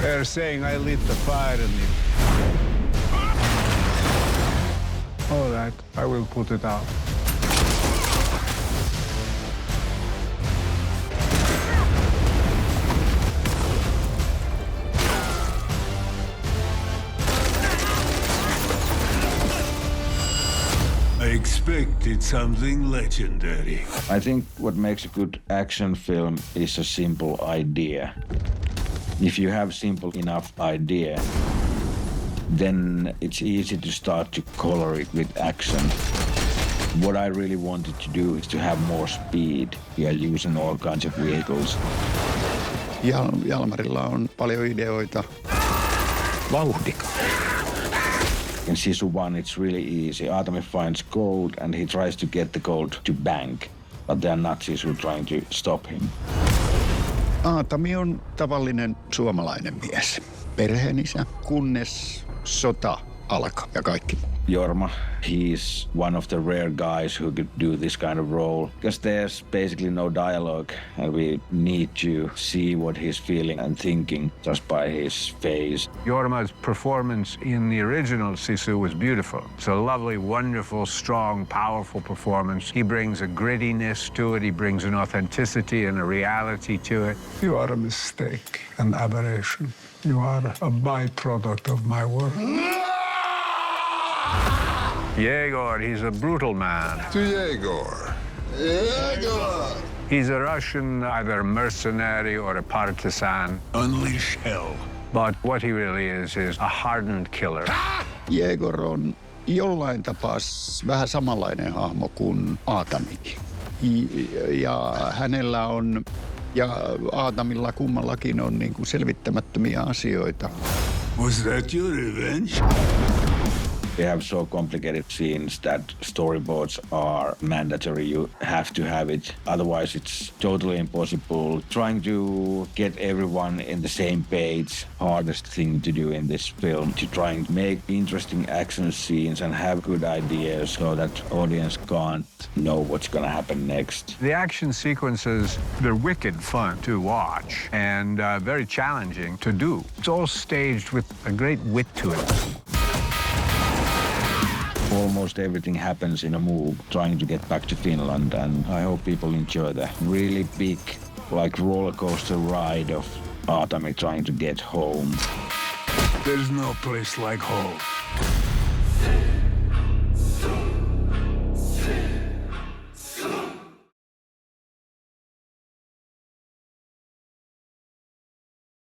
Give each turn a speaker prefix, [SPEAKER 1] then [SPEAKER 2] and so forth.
[SPEAKER 1] They're saying I lit the fire in you. All right, I will put it out.
[SPEAKER 2] I expected something legendary.
[SPEAKER 3] I think what makes a good action film is a simple idea. If you have simple enough idea, then it's easy to start to color it with action. What I really wanted to do is to have more speed. We are using all kinds of vehicles.
[SPEAKER 4] Jalmarilla on paljon ideoita. Vauhdikas.
[SPEAKER 3] In Sisu 1, it's really easy. Atami finds gold and he tries to get the gold to bank, but there are Nazis who are trying to stop him.
[SPEAKER 4] Atami on tavallinen suomalainen mies. Perheenisä, kunnes sota alkaa ja kaikki muu.
[SPEAKER 3] Jorma, he's one of the rare guys who could do this kind of role because there's basically no dialogue and we need to see what he's feeling and thinking just by his face.
[SPEAKER 1] Jorma's performance in the original Sisu was beautiful. It's a lovely, wonderful, strong, powerful performance. He brings a grittiness to it. He brings an authenticity and a reality to it. You are a mistake, an aberration. You are a byproduct of my work. Yegor, he's a brutal man.
[SPEAKER 5] To Yegor.
[SPEAKER 2] Yegor!
[SPEAKER 1] He's a Russian, either mercenary or a partisan.
[SPEAKER 2] Unleash hell.
[SPEAKER 1] But what he really is a hardened killer.
[SPEAKER 4] Yegor on jollain tapaa vähän samanlainen hahmo kuin Atami. Ja hänellä on, ja Atamilla kummallakin on niin kuin selvittämättömiä asioita.
[SPEAKER 2] Was that your revenge?
[SPEAKER 3] We have so complicated scenes that storyboards are mandatory. You have to have it. Otherwise, it's totally impossible. Trying to get everyone in the same page, hardest thing to do in this film. To try and make interesting action scenes and have good ideas so that audience can't know what's going to happen next.
[SPEAKER 1] The action sequences, they're wicked fun to watch and very challenging to do. It's all staged with a great wit to it.
[SPEAKER 3] Almost everything happens in a move, trying to get back to Finland, and I hope people enjoy the really big, like roller coaster ride of Atami trying to get home.
[SPEAKER 2] There's no place like home.